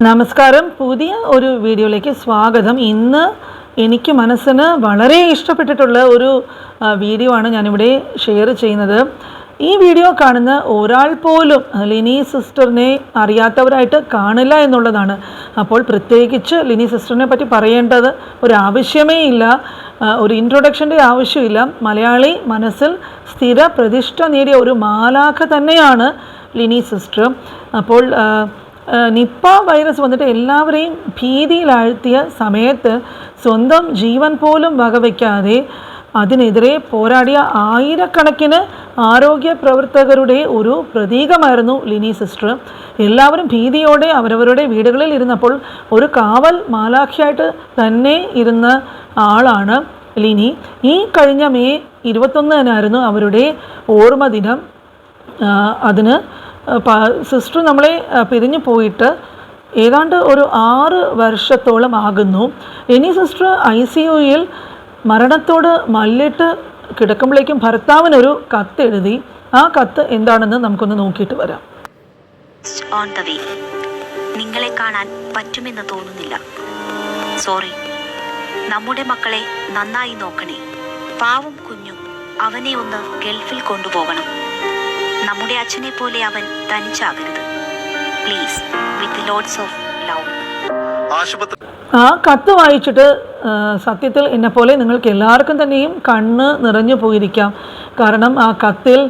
നമസ്കാരം. പുതിയ ഒരു വീഡിയോയിലേക്ക് സ്വാഗതം. ഇന്ന് എനിക്ക് മനസ്സിന് വളരെ ഇഷ്ടപ്പെട്ടിട്ടുള്ള ഒരു വീഡിയോ ആണ് ഞാനിവിടെ ഷെയർ ചെയ്യുന്നത്. ഈ വീഡിയോ കാണുന്ന ഒരാൾ പോലും ലിനി സിസ്റ്ററിനെ അറിയാത്തവരായിട്ട് കാണില്ല എന്നുള്ളതാണ്. അപ്പോൾ പ്രത്യേകിച്ച് ലിനി സിസ്റ്ററിനെ പറ്റി പറയേണ്ടത് ഒരാവശ്യമേ ഇല്ല, ഒരു ഇൻട്രൊഡക്ഷൻ്റെ ആവശ്യമില്ല. മലയാളി മനസ്സിൽ സ്ഥിര പ്രതിഷ്ഠ നേടിയ ഒരു മാലാഖ തന്നെയാണ് ലിനി സിസ്റ്റർ. അപ്പോൾ നിപ്പ വൈറസ് വന്നിട്ട് എല്ലാവരെയും ഭീതിയിലാഴ്ത്തിയ സമയത്ത് സ്വന്തം ജീവൻ പോലും വകവയ്ക്കാതെ അതിനെതിരെ പോരാടിയ ആയിരക്കണക്കിന് ആരോഗ്യ പ്രവർത്തകരുടെ ഒരു പ്രതീകമായിരുന്നു ലിനി സിസ്റ്റർ. എല്ലാവരും ഭീതിയോടെ അവരവരുടെ വീടുകളിൽ ഇരുന്നപ്പോൾ ഒരു കാവൽ മാലാഖയായിട്ട് തന്നെ ഇരുന്ന ആളാണ് ലിനി. ഈ കഴിഞ്ഞ മെയ് 21 അവരുടെ ഓർമ്മ ദിനം. അതിന് സിസ്റ്റർ നമ്മളെ പിരിഞ്ഞു പോയിട്ട് ഏതാണ്ട് ഒരു 6 വർഷത്തോളം ആകുന്നു. ലിനി സിസ്റ്റർ ICUയിൽ മരണത്തോട് മല്ലിട്ട് കിടക്കുമ്പോഴേക്കും ഭർത്താവിനൊരു കത്ത് എഴുതി. ആ കത്ത് എന്താണെന്ന് നമുക്കൊന്ന് നോക്കിയിട്ട് വരാം. നിങ്ങളെ കാണാൻ പറ്റുമെന്ന് തോന്നുന്നില്ല. സോറി. നമ്മുടെ മക്കളെ നന്നായി നോക്കണേ. പാവം കുഞ്ഞു, അവനെ ഒന്ന് ഗൾഫിൽ കൊണ്ടുപോകണം. നമ്മുടെ അച്ഛനെ പോലെ അവൻ തനിച്ചാകരുത്. Please, with lots of love. ആ കത്ത് വായിച്ചിട്ട് സത്യത്തിൽ എന്നെപ്പോലെ നിങ്ങൾക്ക് എല്ലാവർക്കും തന്നെയും കണ്ണ് നിറഞ്ഞു പോയിരിക്കാം. കാരണം ആ കത്തിൽ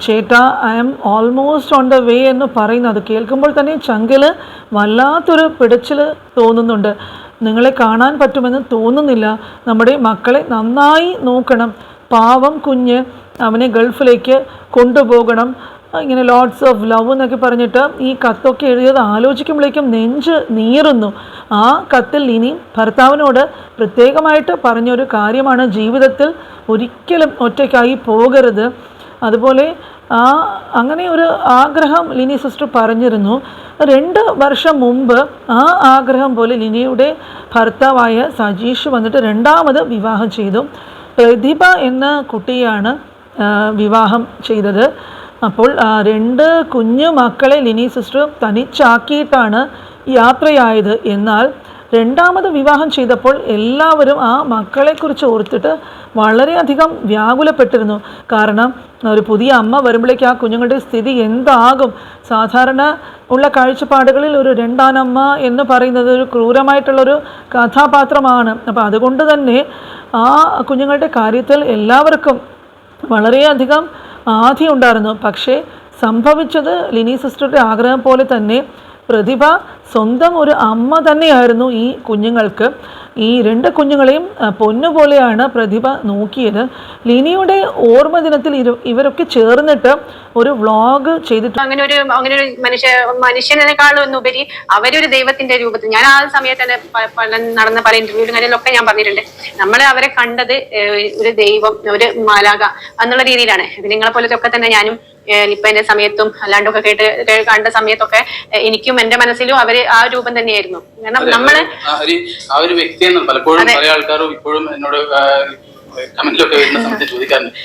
ചേട്ടാ I am almost on the way എന്ന് പറയുന്നത് കേൾക്കുമ്പോൾ തന്നെ ചങ്കിൽ വല്ലാത്തൊരു പിടച്ചിൽ തോന്നുന്നുണ്ട്. നിങ്ങളെ കാണാൻ പറ്റുമെന്ന് തോന്നുന്നില്ല. നമ്മുടെ മക്കളെ നന്നായി നോക്കണം. പാവം കുഞ്ഞ്, അവനെ ഗൾഫിലേക്ക് കൊണ്ടുപോകണം. ഇങ്ങനെ ലോട്ട്സ് ഓഫ് ലവ് എന്നൊക്കെ പറഞ്ഞിട്ട് ഈ കത്തൊക്കെ എഴുതിയത് ആലോചിക്കുമ്പോഴേക്കും നെഞ്ച് നീറുന്നു. ആ കത്തിൽ ഇനി ഭർത്താവിനോട് പ്രത്യേകമായിട്ട് പറഞ്ഞൊരു കാര്യമാണ്, ജീവിതത്തിൽ ഒരിക്കലും ഒറ്റയ്ക്കായി പോകരുത്. അതുപോലെ അങ്ങനെ ഒരു ആഗ്രഹം ലിനി സിസ്റ്റർ പറഞ്ഞിരുന്നു. 2 വർഷം മുമ്പ് ആ ആഗ്രഹം പോലെ ലിനിയുടെ ഭർത്താവായ സജീഷ് വന്നിട്ട് 2ാമത് വിവാഹം ചെയ്തു. പ്രതിഭ എന്ന കുട്ടിയാണ് വിവാഹം ചെയ്തത്. അപ്പോൾ 2 കുഞ്ഞു മക്കളെ ലിനി സിസ്റ്റർ തനിച്ചാക്കിയിട്ടാണ് യാത്രയായത്. എന്നാൽ 2ാമത് വിവാഹം ചെയ്തപ്പോൾ എല്ലാവരും ആ മക്കളെക്കുറിച്ച് ഓർത്തിട്ട് വളരെയധികം വ്യാകുലപ്പെട്ടിരുന്നു. കാരണം ഒരു പുതിയ അമ്മ വരുമ്പോഴേക്ക് ആ കുഞ്ഞുങ്ങളുടെ സ്ഥിതി എന്താകും? സാധാരണ ഉള്ള കാഴ്ചപ്പാടുകളിൽ ഒരു 2ാം അമ്മ എന്ന് പറയുന്നത് ഒരു ക്രൂരമായിട്ടുള്ളൊരു കഥാപാത്രമാണ്. അപ്പോൾ അതുകൊണ്ട് തന്നെ ആ കുഞ്ഞുങ്ങളുടെ കാര്യത്തിൽ എല്ലാവർക്കും വളരെയധികം ആധി ഉണ്ടായിരുന്നു. പക്ഷേ സംഭവിച്ചത് ലിനി സിസ്റ്ററുടെ ആഗ്രഹം പോലെ തന്നെ പ്രതിഭ സ്വന്തം ഒരു അമ്മ തന്നെയായിരുന്നു ഈ കുഞ്ഞുങ്ങൾക്ക്. ഈ 2 കുഞ്ഞുങ്ങളെയും പൊന്നുപോലെയാണ് പ്രതിഭ നോക്കിയത്. ലിനിയുടെ ഓർമ്മ ദിനത്തിൽ ഇവരൊക്കെ ചേർന്നിട്ട് ഒരു വ്ളോഗ് ചെയ്തിട്ടുണ്ട്. അങ്ങനെ ഒരു മനുഷ്യനേക്കാളും ഉപരി അവരൊരു ദൈവത്തിന്റെ രൂപത്തിൽ, ഞാൻ ആ സമയത്ത് തന്നെ നടന്ന പല ഇന്റർവ്യൂകളിലൊക്കെ ഞാൻ പറഞ്ഞിട്ടുണ്ട്, നമ്മൾ അവരെ കണ്ടത് ഒരു ദൈവം, ഒരു മാലാഖ എന്നുള്ള രീതിയിലാണ്. നിങ്ങളെ പോലത്തൊക്കെ തന്നെ ഞാനും നിപ്പന്റെ സമയത്തും അല്ലാണ്ടൊക്കെ കണ്ട സമയത്തൊക്കെ എനിക്കും എന്റെ മനസ്സിലും അവര് ആ രൂപം തന്നെയായിരുന്നു. കാരണം നമ്മള് ആ ഒരു വ്യക്തിയെന്ന് പലപ്പോഴും പല ആൾക്കാരും ഇപ്പോഴും എന്നോട് കമന്റിലൊക്കെ വരുന്ന സമയത്ത് ചോദിക്കാറുണ്ട്.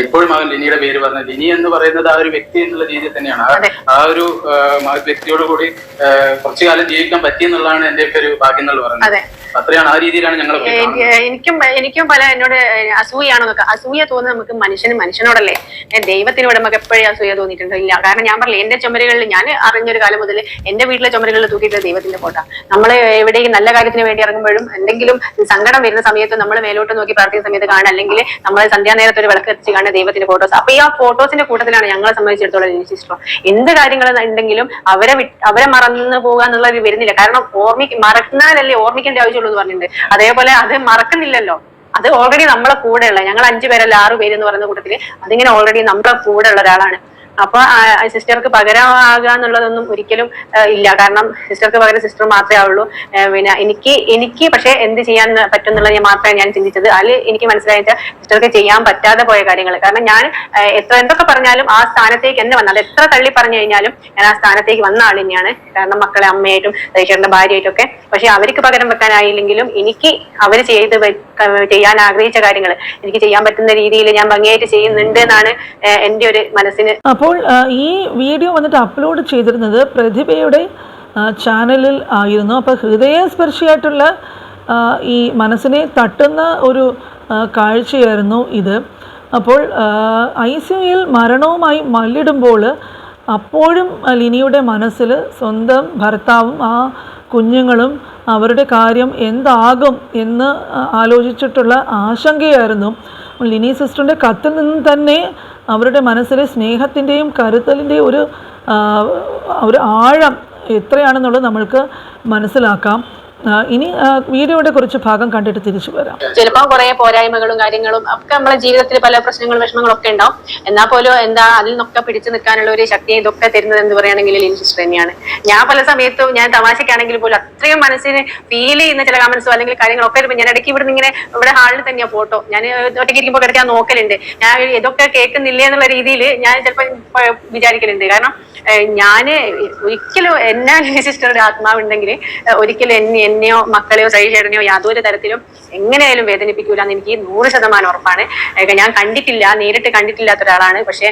ഇപ്പോഴും അവൻ ലിനിയുടെ പേര് പറഞ്ഞ ലിനി എന്ന് പറയുന്നത് ആ ഒരു വ്യക്തി എന്നുള്ള രീതിയിൽ തന്നെയാണ്. ആ ഒരു വ്യക്തിയോട് കൂടി കുറച്ചു കാലം ജീവിക്കാൻ പറ്റിയെന്നുള്ളതാണ് എന്റെ ഒക്കെ ഒരു ഭാഗ്യം എന്നുള്ള പറയുന്നത്. അത്രയാണ്, ആ രീതിയിലാണ് ഞങ്ങൾ. എനിക്കും പല എന്നോട് അസൂയാണെന്നൊക്കെ, അസൂയ തോന്നുന്നത് നമുക്ക് മനുഷ്യനോടല്ലേ, ദൈവത്തിനോട് നമുക്ക് എപ്പോഴും അസൂയ തോന്നിയിട്ടുണ്ടോ? ഇല്ല. കാരണം ഞാൻ പറഞ്ഞില്ല, എന്റെ ചുമരുകളിൽ ഞാൻ അറിഞ്ഞൊരു കാലം മുതൽ എന്റെ വീട്ടിലെ ചുമരുകളിൽ തൂക്കിയിട്ടുള്ള ദൈവത്തിന്റെ ഫോട്ടോ. നമ്മൾ എവിടെയും നല്ല കാര്യത്തിന് വേണ്ടി ഇറങ്ങുമ്പോഴും എന്തെങ്കിലും സങ്കടം വരുന്ന സമയത്ത് നമ്മൾ മേലോട്ട് നോക്കി പ്രാർത്ഥിക്കുന്ന സമയത്ത് കാണാൻ, അല്ലെങ്കിൽ നമ്മൾ സന്ധ്യാനേരത്ത് ഒരു വിളക്ക് എത്തിച്ച് കാണുന്ന ദൈവത്തിന്റെ ഫോട്ടോസ്. അപ്പൊ ഈ ആ ഫോട്ടോസിന്റെ കൂട്ടത്തിലാണ് ഞങ്ങളെ സംബന്ധിച്ചിടത്തോളം ലിനി സിസ്റ്റർ. എന്ത് കാര്യങ്ങൾ ഉണ്ടെങ്കിലും അവരെ മറന്നു പോകുക എന്നുള്ളത് വരുന്നില്ല. കാരണം മറന്നാലല്ലേ ഓർമ്മിക്കേണ്ട ആവശ്യമുള്ളൂ എന്ന് പറഞ്ഞിട്ടുണ്ട്. അതേപോലെ അത് മറക്കുന്നില്ലല്ലോ. അത് ഓൾറെഡി നമ്മളെ കൂടെയുള്ള, ഞങ്ങൾ 5 പേരല്ല 6 പേര് എന്ന് പറയുന്ന കൂട്ടത്തില് അതിങ്ങനെ ഓൾറെഡി നമ്മളെ കൂടെ ഉള്ള ഒരാളാണ്. അപ്പൊ സിസ്റ്റർക്ക് പകരമാകുക എന്നുള്ളതൊന്നും ഒരിക്കലും ഇല്ല. കാരണം സിസ്റ്റർക്ക് പകരം സിസ്റ്റർ മാത്രമേ ആവുള്ളൂ. പിന്നെ എനിക്ക് പക്ഷെ എന്ത് ചെയ്യാൻ പറ്റും എന്നുള്ളത് മാത്രമേ ഞാൻ ചിന്തിച്ചത്. അതിൽ എനിക്ക് മനസ്സിലായിട്ട് സിസ്റ്റർക്ക് ചെയ്യാൻ പറ്റാതെ പോയ കാര്യങ്ങൾ. കാരണം ഞാൻ എന്തൊക്കെ പറഞ്ഞാലും ആ സ്ഥാനത്തേക്ക് എന്നെ വന്നാൽ, എത്ര തള്ളി പറഞ്ഞു കഴിഞ്ഞാലും ഞാൻ ആ സ്ഥാനത്തേക്ക് വന്ന ആൾ തന്നെയാണ്. കാരണം മക്കളെ അമ്മയായിട്ടും ചേട്ടന്റെ ഭാര്യയായിട്ടൊക്കെ. പക്ഷെ അവർക്ക് പകരം വെക്കാനായില്ലെങ്കിലും എനിക്ക് അവർ ചെയ്യാൻ ആഗ്രഹിച്ച കാര്യങ്ങൾ എനിക്ക് ചെയ്യാൻ പറ്റുന്ന രീതിയിൽ ഞാൻ ഭംഗിയായിട്ട് ചെയ്യുന്നുണ്ട് എന്നാണ് എൻ്റെ ഒരു മനസ്സിന്. അപ്പോൾ ഈ വീഡിയോ വന്നിട്ട് അപ്ലോഡ് ചെയ്തിരുന്നത് പ്രതിഭയുടെ ചാനലിൽ ആയിരുന്നു. അപ്പോൾ ഹൃദയസ്പർശിയായിട്ടുള്ള ഈ മനസ്സിനെ തട്ടുന്ന ഒരു കാഴ്ചയായിരുന്നു ഇത്. അപ്പോൾ ICUയിൽ മരണവുമായി മല്ലിടുമ്പോൾ അപ്പോഴും ലിനിയുടെ മനസ്സിൽ സ്വന്തം ഭർത്താവും ആ കുഞ്ഞുങ്ങളും അവരുടെ കാര്യം എന്താകും എന്ന് ആലോചിച്ചിട്ടുള്ള ആശങ്കയായിരുന്നു. ലിനി സിസ്റ്ററിൻ്റെ കത്തിൽ നിന്ന് തന്നെ അവരുടെ മനസ്സിലെ സ്നേഹത്തിൻ്റെയും കരുതലിൻ്റെയും ഒരു ആഴം എത്രയാണെന്നുള്ളത് നമ്മൾക്ക് മനസ്സിലാക്കാം. ഇനി വീഡിയോയുടെ കുറച്ച് ഭാഗം കണ്ടിട്ട് തിരിച്ചു വരാം. ചിലപ്പോൾ കുറെ പോരായ്മകളും കാര്യങ്ങളും ഒക്കെ നമ്മളെ ജീവിതത്തിൽ പല പ്രശ്നങ്ങളും വിഷമങ്ങളും ഒക്കെ ഉണ്ടാവും. എന്നാൽ പോലും അതിൽ നിന്നൊക്കെ പിടിച്ചു നിൽക്കാനുള്ള ഒരു ശക്തി ഇതൊക്കെ തരുന്നത് എന്ന് പറയുകയാണെങ്കിൽ ലിനി സിസ്റ്റർ തന്നെയാണ്. ഞാൻ പല സമയത്തും ഞാൻ തമാശക്കാണെങ്കിൽ പോലും അത്രയും മനസ്സിന് ഫീൽ ചെയ്യുന്ന ചില കമന്റ്സോ അല്ലെങ്കിൽ കാര്യങ്ങളൊക്കെ വരുമ്പോൾ ഞാൻ ഇടയ്ക്ക് ഇവിടെ ഹാളിൽ തന്നെയാണ് ഫോട്ടോ ഞാൻ ഒറ്റയ്ക്ക് ഇരിക്കുമ്പോൾ കിടക്കാൻ നോക്കലുണ്ട്. ഞാൻ ഇതൊക്കെ കേൾക്കുന്നില്ലേ എന്നുള്ള രീതിയിൽ ഞാൻ ചിലപ്പോൾ വിചാരിക്കലുണ്ട്. കാരണം ഞാന് ഒരിക്കലും എന്നാ ലിനി സിസ്റ്ററുടെ ആത്മാവുണ്ടെങ്കിൽ ഒരിക്കലും എന്നെയോ മക്കളെയോ സഹിച്ചേട്ടനെയോ യാതൊരു തരത്തിലും എങ്ങനെയായാലും വേദനിപ്പിക്കൂല എന്ന് എനിക്ക് 100% ഉറപ്പാണ്. ഞാൻ നേരിട്ട് കണ്ടിട്ടില്ലാത്ത ഒരാളാണ്. പക്ഷെ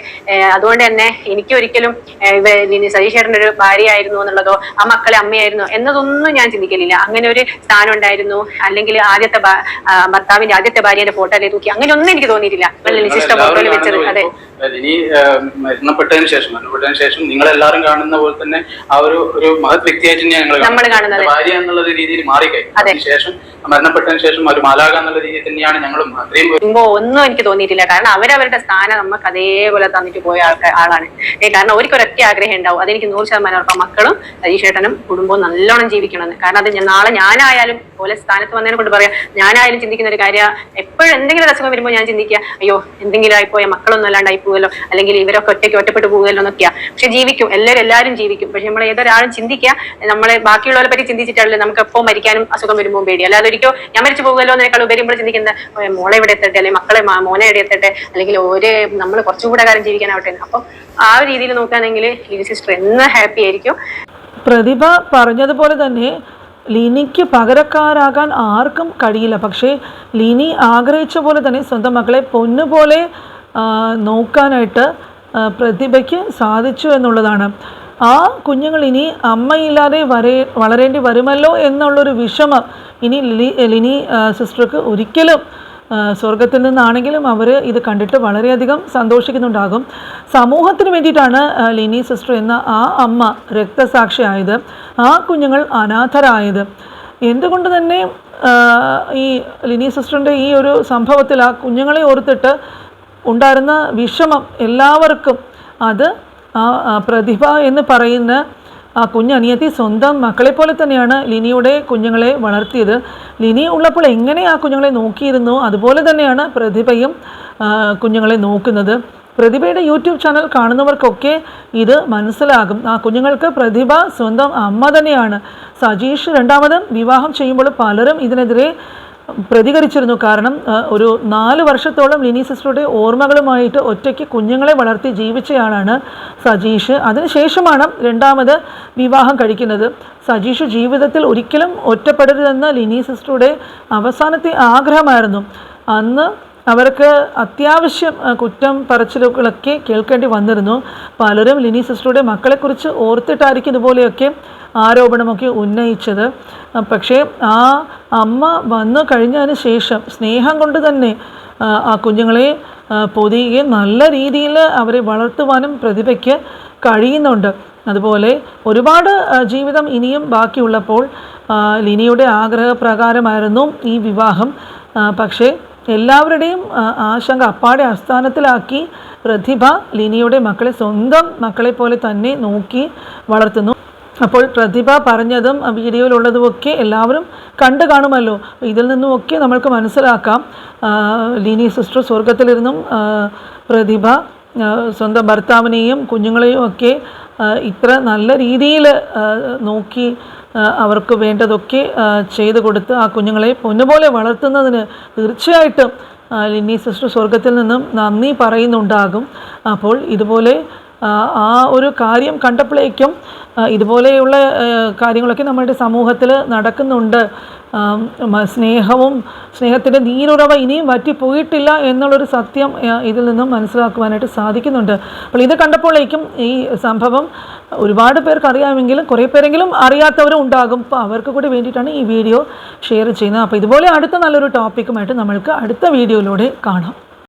അതുകൊണ്ട് തന്നെ എനിക്ക് ഒരിക്കലും സതീഷേട്ടൻ്റെ ഒരു ഭാര്യയായിരുന്നു എന്നുള്ളതോ ആ മക്കളെ അമ്മയായിരുന്നോ എന്നതൊന്നും ഞാൻ ചിന്തിക്കലില്ല. അങ്ങനെ ഒരു സ്ഥാനം ഉണ്ടായിരുന്നു അല്ലെങ്കിൽ ഭർത്താവിന്റെ ആദ്യത്തെ ഭാര്യയുടെ ഫോട്ടോയിലെ തൂക്കി അങ്ങനെയൊന്നും എനിക്ക് തോന്നിയിട്ടില്ല. സിസ്റ്റർ ഫോട്ടോയിൽ വെച്ചത്. അതെ, ഇനി മരണപ്പെട്ടതിന് ശേഷം നിങ്ങളെല്ലാരും കാണുന്ന പോലെ തന്നെ ആ ഒരു മഹത് വ്യക്തിയായിട്ട് നമ്മൾ കാണുന്നത് ഭാര്യ എന്നുള്ള രീതിയിൽ മാറിക്കഴിഞ്ഞു. അതിനുശേഷം മരണപ്പെട്ടതിന് ശേഷം ഒരു മാലാക എന്നുള്ള രീതിയിൽ തന്നെയാണ് ഞങ്ങളും അത്രയും ഒന്നും എനിക്ക് തോന്നിയിട്ടില്ല. കാരണം അവരവരുടെ സ്ഥാനം നമുക്ക് അതേപോലെ തന്നിട്ട് പോയ ആളാണ്. കാരണം ഒരിക്കൊരൊറ്റ ആഗ്രഹം ഉണ്ടാവും, അതെനിക്ക് 100% ഉറപ്പാണ്. മക്കളും സതീഷേട്ടനും കുടുംബവും നല്ലോണം ജീവിക്കണമെന്ന്. കാരണം അത് നാളെ ഞാനായാലും പോലെ സ്ഥാനത്ത് വന്നതിനെ കൊണ്ട് പറയാം, ഞാനായാലും ചിന്തിക്കുന്ന ഒരു കാര്യം എപ്പോഴും എന്തെങ്കിലും ഒരു അസുഖം വരുമ്പോൾ ഞാൻ ചിന്തിക്കുക, അയ്യോ എന്തെങ്കിലും ആയിപ്പോയ മക്കളൊന്നും അല്ലാണ്ടായി പോകുമല്ലോ, അല്ലെങ്കിൽ ഇവരൊക്കെ ഒറ്റപ്പെട്ട് പോകുമല്ലോ എന്നൊക്കെയാ. പക്ഷെ ജീവിക്കും, എല്ലാവരും ജീവിക്കും. പക്ഷെ നമ്മൾ ഏതൊരാളും ചിന്തിക്കുക, നമ്മളെ ബാക്കിയുള്ളവരെ പറ്റി ചിന്തിച്ചിട്ടല്ലേ നമുക്ക് എപ്പോൾ മരിക്കാനും അസുഖം വരുമ്പോൾ പേടി. അല്ലാതെ ഒരിക്കലും ഞാൻ മരിച്ചു പോകുമല്ലോ എന്നേക്കാൾ ഉപരി നമ്മൾ ചിന്തിക്കുന്നത് മോളെ ഇവിടെ എത്തട്ടെ, അല്ലെങ്കിൽ മക്കളെ മോനെ എവിടെ എത്തട്ടെ, അല്ലെങ്കിൽ നമ്മൾ കുറച്ചുകൂടെ കാലം ജീവിക്കാനാവട്ടെ. അപ്പം ആ ഒരു രീതിയിൽ നോക്കുകയാണെങ്കിൽ ലിനി സിസ്റ്റർ എന്ന് ഹാപ്പി ആയിരിക്കും. പ്രതിഭ പറഞ്ഞതുപോലെ തന്നെ ലിനിക്ക് പകരക്കാരാകാൻ ആർക്കും കഴിയില്ല. പക്ഷേ ലിനി ആഗ്രഹിച്ച പോലെ തന്നെ സ്വന്തം മക്കളെ പൊന്നുപോലെ നോക്കാനായിട്ട് പ്രതിഭയ്ക്ക് സാധിച്ചു എന്നുള്ളതാണ്. ആ കുഞ്ഞുങ്ങൾ ഇനി അമ്മയില്ലാതെ വളരേണ്ടി വരുമല്ലോ എന്നുള്ളൊരു വിഷമം ഇനി ലിനി സിസ്റ്റർക്ക് ഒരിക്കലും സ്വർഗത്തിൽ നിന്നാണെങ്കിലും അവർ ഇത് കണ്ടിട്ട് വളരെയധികം സന്തോഷിക്കുന്നുണ്ടാകും. സമൂഹത്തിന് വേണ്ടിയിട്ടാണ് ലിനി സിസ്റ്റർ എന്ന ആ അമ്മ രക്തസാക്ഷിയായത്, ആ കുഞ്ഞുങ്ങൾ അനാഥരായത്. എന്തുകൊണ്ട് തന്നെ ഈ ലിനി സിസ്റ്ററിൻ്റെ ഈ ഒരു സംഭവത്തിൽ ആ കുഞ്ഞുങ്ങളെ ഓർത്തിട്ട് ഉണ്ടായിരുന്ന വിഷമം എല്ലാവർക്കും അത് പ്രതിഭ എന്ന് പറയുന്ന ആ കുഞ്ഞനിയത്തി സ്വന്തം മക്കളെ പോലെ തന്നെയാണ് ലിനിയുടെ കുഞ്ഞുങ്ങളെ വളർത്തിയത്. ലിനി ഉള്ളപ്പോൾ എങ്ങനെ ആ കുഞ്ഞുങ്ങളെ നോക്കിയിരുന്നു അതുപോലെ തന്നെയാണ് പ്രതിഭയും കുഞ്ഞുങ്ങളെ നോക്കുന്നത്. പ്രതിഭയുടെ യൂട്യൂബ് ചാനൽ കാണുന്നവർക്കൊക്കെ ഇത് മനസ്സിലാകും. ആ കുഞ്ഞുങ്ങൾക്ക് പ്രതിഭ സ്വന്തം അമ്മ തന്നെയാണ്. സജീഷ് രണ്ടാമതും വിവാഹം ചെയ്യുമ്പോൾ പലരും ഇതിനെതിരെ പ്രതികരിച്ചിരുന്നു. കാരണം ഒരു 4 വർഷത്തോളം ലിനി സിസ്റ്ററുടെ ഓർമ്മകളുമായിട്ട് ഒറ്റയ്ക്ക് കുഞ്ഞുങ്ങളെ വളർത്തി ജീവിച്ചയാളാണ് സജീഷ്. അതിനുശേഷമാണ് രണ്ടാമത് വിവാഹം കഴിക്കുന്നത്. സജീഷ് ജീവിതത്തിൽ ഒരിക്കലും ഒറ്റപ്പെടരുതെന്ന് ലിനി സിസ്റ്ററുടെ അവസാനത്തെ ആഗ്രഹമായിരുന്നു. അന്ന് അവർക്ക് അത്യാവശ്യം കുറ്റം പറച്ചിലുകളൊക്കെ കേൾക്കേണ്ടി വന്നിരുന്നു. പലരും ലിനി സിസ്റ്ററുടെ മക്കളെക്കുറിച്ച് ഓർത്തിട്ടായിരിക്കും ഇതുപോലെയൊക്കെ ആരോപണമൊക്കെ ഉന്നയിച്ചത്. പക്ഷേ ആ അമ്മ വന്നു കഴിഞ്ഞതിന് ശേഷം സ്നേഹം കൊണ്ട് തന്നെ ആ കുഞ്ഞുങ്ങളെ പൊതിയുകയും നല്ല രീതിയിൽ അവരെ വളർത്തുവാനും പ്രതിഭയ്ക്ക് കഴിയുന്നുണ്ട്. അതുപോലെ ഒരുപാട് ജീവിതം ഇനിയും ബാക്കിയുള്ളപ്പോൾ ലിനിയുടെ ആഗ്രഹപ്രകാരമായിരുന്നു ഈ വിവാഹം. പക്ഷേ എല്ലാവരുടെയും ആശങ്ക അപ്പാടെ അസ്ഥാനത്തിലാക്കി പ്രതിഭ ലിനിയുടെ മക്കളെ സ്വന്തം മക്കളെ പോലെ തന്നെ നോക്കി വളർത്തുന്നു. അപ്പോൾ പ്രതിഭ പറഞ്ഞതും വീഡിയോയിലുള്ളതുമൊക്കെ എല്ലാവരും കണ്ടു കാണുമല്ലോ. ഇതിൽ നിന്നുമൊക്കെ നമ്മൾക്ക് മനസ്സിലാക്കാം ലിനി സിസ്റ്റർ സ്വർഗത്തിലിരുന്നും പ്രതിഭ സ്വന്തം ഭർത്താവിനെയും കുഞ്ഞുങ്ങളെയും ഒക്കെ ഇത്ര നല്ല രീതിയിൽ നോക്കി അവർക്ക് വേണ്ടതൊക്കെ ചെയ്തു കൊടുത്ത് ആ കുഞ്ഞുങ്ങളെ പൊന്നുപോലെ വളർത്തുന്നതിന് തീർച്ചയായിട്ടും ലിനി സിസ്റ്റർ സ്വർഗത്തിൽ നിന്നും നന്ദി പറയുന്നുണ്ടാകും. അപ്പോൾ ഇതുപോലെ ആ ഒരു കാര്യം കണ്ടപ്പോഴേക്കും ഇതുപോലെയുള്ള കാര്യങ്ങളൊക്കെ നമ്മുടെ സമൂഹത്തിൽ നടക്കുന്നുണ്ട് സ്നേഹത്തിൻ്റെ നീരുറവ ഇനിയും വറ്റിപ്പോയിട്ടില്ല എന്നുള്ളൊരു സത്യം ഇതിൽ നിന്നും മനസ്സിലാക്കുവാനായിട്ട് സാധിക്കുന്നുണ്ട്. അപ്പോൾ ഇത് കണ്ടപ്പോഴേക്കും ഈ സംഭവം ഒരുപാട് പേർക്ക് അറിയാമെങ്കിലും കുറേ പേരെങ്കിലും അറിയാത്തവരും ഉണ്ടാകും. അപ്പോൾ അവർക്ക് കൂടി വേണ്ടിയിട്ടാണ് ഈ വീഡിയോ ഷെയർ ചെയ്യുന്നത്. അപ്പോൾ ഇതുപോലെ അടുത്ത നല്ലൊരു ടോപ്പിക്കുമായിട്ട് നമ്മൾക്ക് അടുത്ത വീഡിയോയിലൂടെ കാണാം.